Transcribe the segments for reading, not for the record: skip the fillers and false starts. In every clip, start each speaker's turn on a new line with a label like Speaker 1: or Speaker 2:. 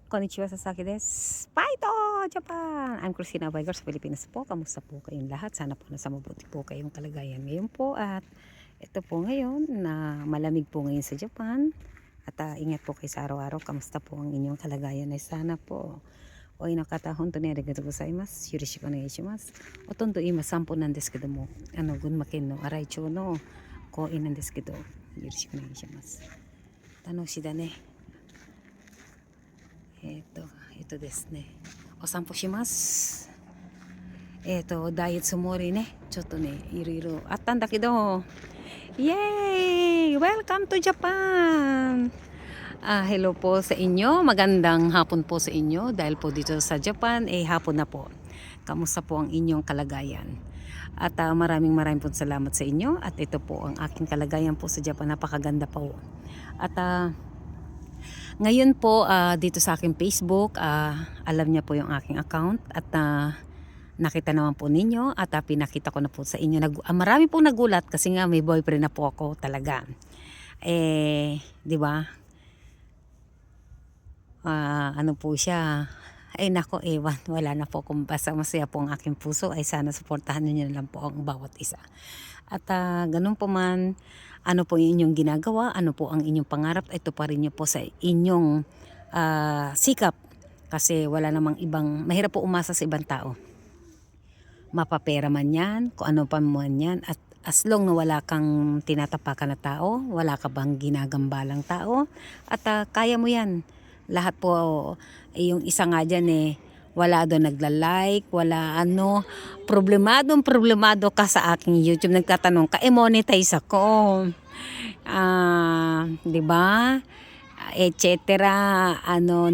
Speaker 1: Konnichiwa, Sasaki desu. Paito, Japan! I'm Christina Vigar sa Pilipinas po. Kamusta po kayong lahat? Sana po nasa mabuti po kayong kalagayan ngayon po. At ito po ngayon na malamig po ngayon sa Japan. At ingat po kayo sa araw-araw. Kamusta po ang inyong kalagayan? Ay sana po. Oy nakatahon to ni arigatou gozaimasu. Yoroshiku onegaishimasu. Otondo ima sampo nan desu kedo mo. Gunma-ken no Araichou no koin nan desu kedo. Yoroshiku onegaishimasu. Tanoshi da ne. itoですね。お散歩します。ダイエットつもりね。ちょっとね、いろいろあったんだけど、イエーイ Welcome to Japan! Hello po sa inyo. Magandang hapon po sa inyo. Dahil po dito sa Japan, hapon na po. Kamusta po ang inyong kalagayan? At maraming po salamat sa inyo. At ito po ang aking kalagayan po sa Japan. Napakaganda po. At ngayon po dito sa aking Facebook, alam niya po yung aking account at nakita naman po ninyo at pinakita ko na po sa inyo. Marami po nagulat kasi nga may boyfriend na po ako talaga. Di ba? Ano po siya? Nako, wala na po kung basta masaya po ang aking puso. Sana suportahan niyo na lang po ang bawat isa. At ganun po man, ano po yung inyong ginagawa, ano po ang inyong pangarap, ito pa rin nyo po sa inyong sikap. Kasi wala namang ibang, mahirap po umasa sa ibang tao. Mapapera man yan, kung ano pa man yan, at as long na wala kang tinatapakan na tao, wala ka bang ginagambalang tao, at kaya mo yan. Lahat po, yung isa nga dyan wala doon nagla-like, wala problemado ka sa aking YouTube, nagtatanong ka, monetize ako, di ba?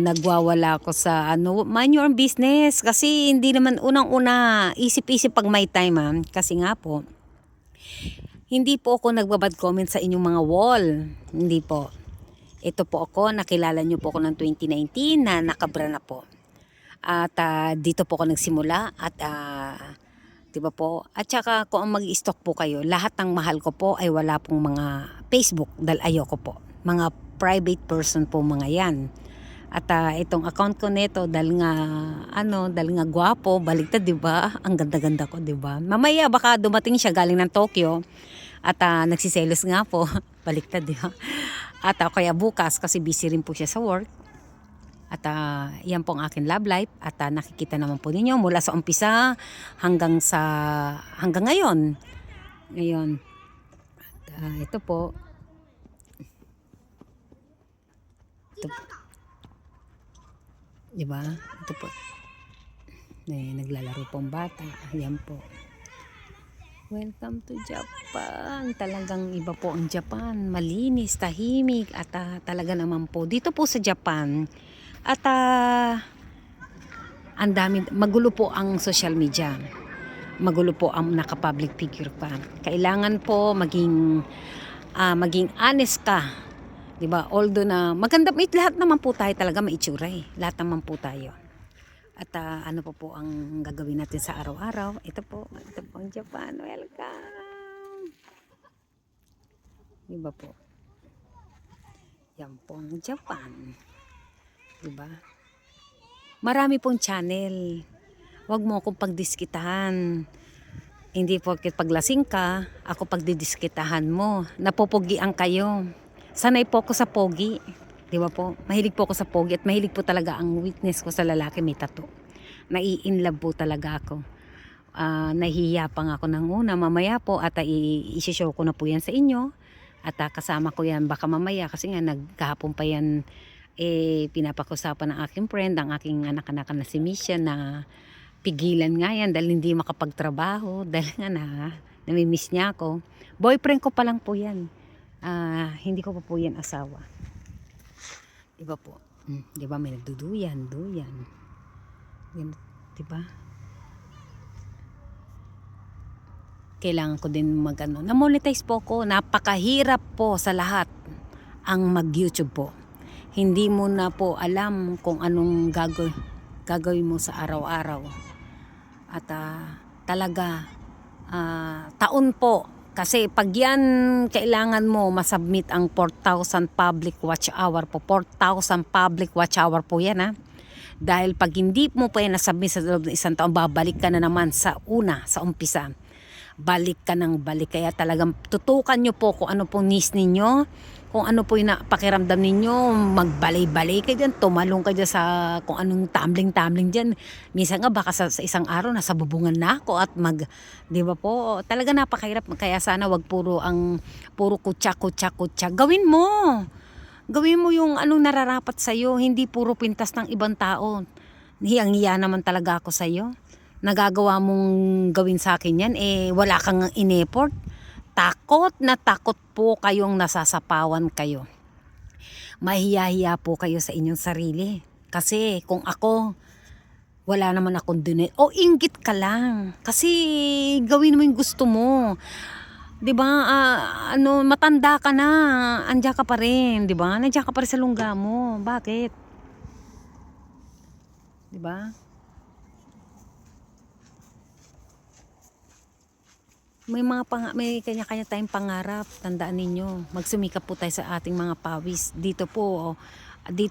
Speaker 1: Nagwawala ako sa mind your own business, kasi hindi naman unang-una, isip-isip pag may time kasi nga po, hindi po ako nagbabad comment sa inyong mga wall, hindi po. Ito po ako, nakilala nyo po ako ng 2019 na nakabra na po. At dito po ako nagsimula at di ba po? At saka kung mag-stock po kayo, lahat ng mahal ko po ay wala pong mga Facebook dahil ayoko po. Mga private person po mga yan. At itong account ko nito dahil nga gwapo, baliktad, di ba? Ang ganda-ganda ko, di ba? Mamaya baka dumating siya galing ng Tokyo at nagsiselos nga po, baliktad, di ba? At kaya bukas kasi busy rin po siya sa work. At yan po ang aking love life at nakikita naman po ninyo mula sa umpisa hanggang ngayon. At ito po. Diba? Ito po. Naglalaro pong bata. Ayan po. Welcome to Japan. Talagang iba po ang Japan. Malinis, tahimik at talaga naman po dito po sa Japan. At ang dami, magulo po ang social media. Magulo po ang naka-public figure pa. Kailangan po maging honest ka. 'Di ba? Although na maganda, lahat naman po tayo talaga may itsura Lahat naman po tayo. At ano po ang gagawin natin sa araw-araw? Ito po ang Japan. Welcome. 'Di ba po? Yan po ang Japan. Diba? Marami pong channel. Huwag mo akong pagdiskitahan. Hindi porket paglasing ka, ako pagdidiskitahan mo. Napopogian kayo. Sanay po ako sa pogi. Di ba po? Mahilig po ako sa pogi at mahilig po talaga ang weakness ko sa lalaki, may tattoo. Nai-inlove po talaga ako. Nahihiya pa nga ako ng una. Mamaya po at i-show ko na po yan sa inyo. At kasama ko yan baka mamaya kasi nga nagkahapon pa yan pinapakusapan ng aking friend, ang aking anak-anak na si Misha na pigilan nga yan dahil hindi makapagtrabaho dahil nga namimiss niya ako. Boyfriend ko pa lang po yan. Hindi ko pa po yan asawa. Diba po? Diba may nagduduyan. Yan, diba? Kailangan ko din na-monetize po ko. Napakahirap po sa lahat ang mag-YouTube po. Hindi mo na po alam kung anong gagawin mo sa araw-araw. At talaga, taon po Kasi pag yan, kailangan mo masubmit ang 4,000 public watch hour po. 4,000 public watch hour po yan ha. Dahil pag hindi mo pa yan nasubmit sa loob ng isang taon, babalik ka na naman sa umpisa. Balik ka ng balik. Kaya talagang tutukan nyo po kung ano pong needs ninyo, kung ano po yung pakiramdam ninyo, magbalay-balay kayo dyan, tumalong kayo dyan sa kung anong tumbling-tumbling dyan. Minsan nga baka sa isang araw nasa bubungan na ako at di ba po, talaga napakahirap. Kaya sana wag puro kutsa. Gawin mo yung anong nararapat sa'yo, hindi puro pintas ng ibang tao. Hiyang-hiya naman talaga ako sa'yo. Nagagawa mong gawin sa akin yan, wala kang in-effort. Takot na takot po kayong nasasapawan kayo. Mahiya-hiya po kayo sa inyong sarili. Kasi kung ako, wala naman akong dun. O inggit ka lang. Kasi gawin mo yung gusto mo. 'Di ba? Matanda ka na. Andiyan ka pa rin, 'di ba? Nandiyan ka pa rin sa lungga mo. Bakit? 'Di ba? May kanya-kanya tayong pangarap. Tandaan ninyo, magsumikap po tayo sa ating mga pawis. Dito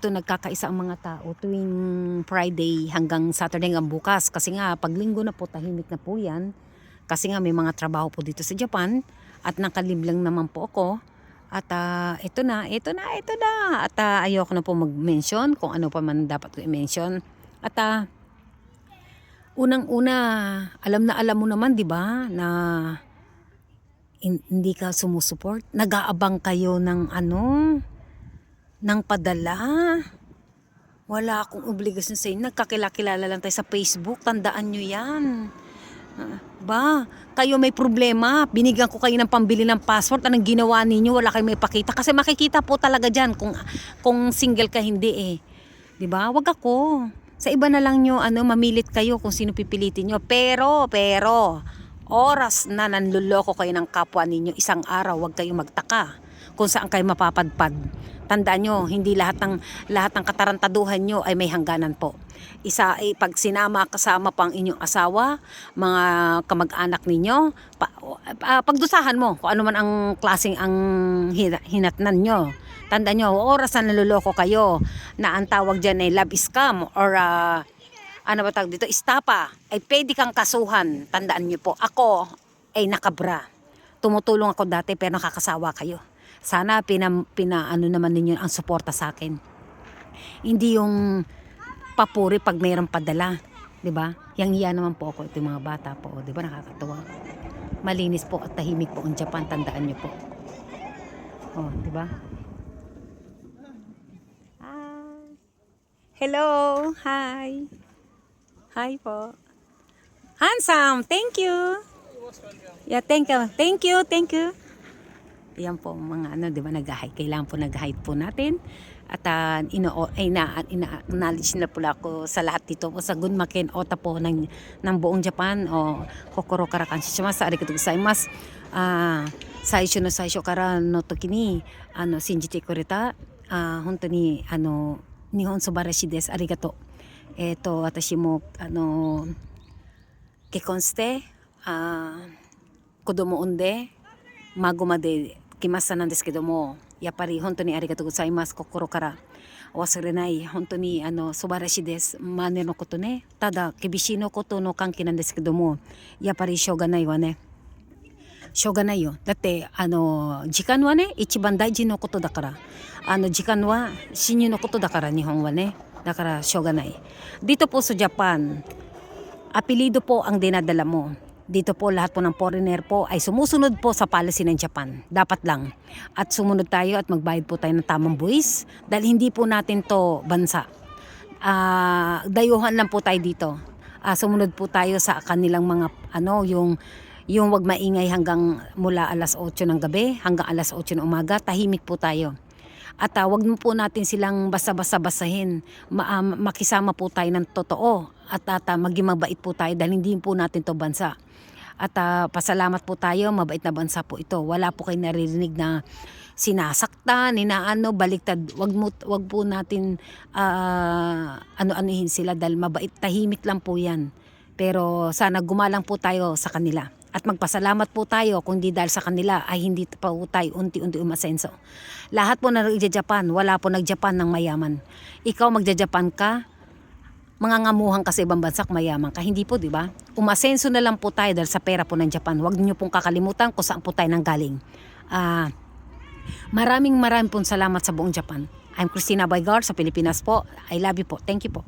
Speaker 1: nagkakaisa ang mga tao tuwing Friday hanggang Saturday hanggang bukas. Kasi nga, pag linggo na po, tahimik na po yan. Kasi nga, may mga trabaho po dito sa Japan. At nakaliblang naman po ako. At ito na. At ayoko na po mag-mention kung ano pa man dapat ko i-mention. At unang-una, alam mo naman, 'di ba, na hindi ka sumusuport. Nag-aabang kayo ng ng padala. Wala akong obligasyon sa inyo. Nagkakilala lang tayo sa Facebook. Tandaan nyo yan. Kayo may problema. Binigyan ko kayo ng pambili ng passport. Anong ginawa ninyo? Wala kayo may pakita. Kasi makikita po talaga dyan kung single ka, hindi 'Di ba? Wag ako. Sa iba na lang nyo, mamilit kayo kung sino pipilitin nyo. Pero, oras na nanluloko kayo ng kapwa ninyo, isang araw, wag kayong magtaka kung saan kayo mapapadpad. Tandaan nyo, hindi lahat ng katarantaduhan nyo ay may hangganan po. Pag kasama pang inyong asawa, mga kamag-anak ninyo, pagdusahan mo kung ano man ang klaseng ang hinatnan nyo. Tandaan nyo, oras na naluloko kayo na ang tawag dyan ay love scam or istapa, ay pwede kang kasuhan. Tandaan nyo po, ako ay nakabra. Tumutulong ako dati pero nakakasawa kayo. Sana naman ninyo ang suporta sa akin. Hindi yung papuri pag mayroong padala. 'Di ba? Yang naman po ako, itong mga bata po. 'Di ba, nakakatuwa? Malinis po at tahimik po ang Japan, tandaan nyo po. 'Di ba? Hello, hi. Hi po. Handsome, thank you. Yeah, thank you. Yan po mga di ba, nag-hike. Kailangan po nag-hike po natin. At ina-acknowledge na po ako sa lahat dito po sa Gunmaken Ota po ng buong Japan. Kokoro karakan shimasu. Arigatou gozaimasu. Saisho no saisho kara no toki ni shinjite kureta. Honto ni Nihon subarashi desu. Arigatou. Watashi mo kekon shite, kodomo unde, mago made kimasa nan desu kedomo, yappari honto ni arigatou gozaimasu, kokoro kara wasurenai, honto ni subarashi desu, mane no koto ne, tada kibishi no koto no kanki nan desu kedomo, yappari shouganai wa ne. しょうがないよ。だって時間はね一番大事なことだから、時間は親友のことだから、日本はね。だからしょうがない。Dito po sa Japan, apelido po ang dinadala mo. Dito po lahat po ng foreigner po ay sumusunod po sa policy ng Japan. Dapat lang. At sumunod tayo at magbayad po tayo ng tamang buwis dahil hindi po natin to bansa. Dayuhan lang po tayo dito. Sumunod po tayo sa kanilang mga yung wag maingay hanggang mula alas 8 ng gabi hanggang alas 8 ng umaga, tahimik po tayo. At wag mo po natin silang basa-basa-basahin. Makisama po tayo ng totoo at maging mabait po tayo dahil hindi po natin to bansa. At pasalamat po tayo, mabait na bansa po ito. Wala po kayo naririnig na sinasaktan, baliktad. Wag po natin ano-anuhin sila dahil mabait, tahimik lang po yan. Pero sana gumalang po tayo sa kanila. At magpasalamat po tayo kung di dahil sa kanila ay hindi pa po tayo unti-unti umasenso. Lahat po na nagja-Japan, wala po nag-Japan ng mayaman. Ikaw magja-Japan ka, mangangamuhan ka sa ibang bansa mayaman ka. Hindi po, di ba? Umasenso na lang po tayo dahil sa pera po ng Japan. Huwag niyo pong kakalimutan kung saan po tayo nanggaling. Maraming pong salamat sa buong Japan. I'm Christina Boygar sa Pilipinas po. I love you po. Thank you po.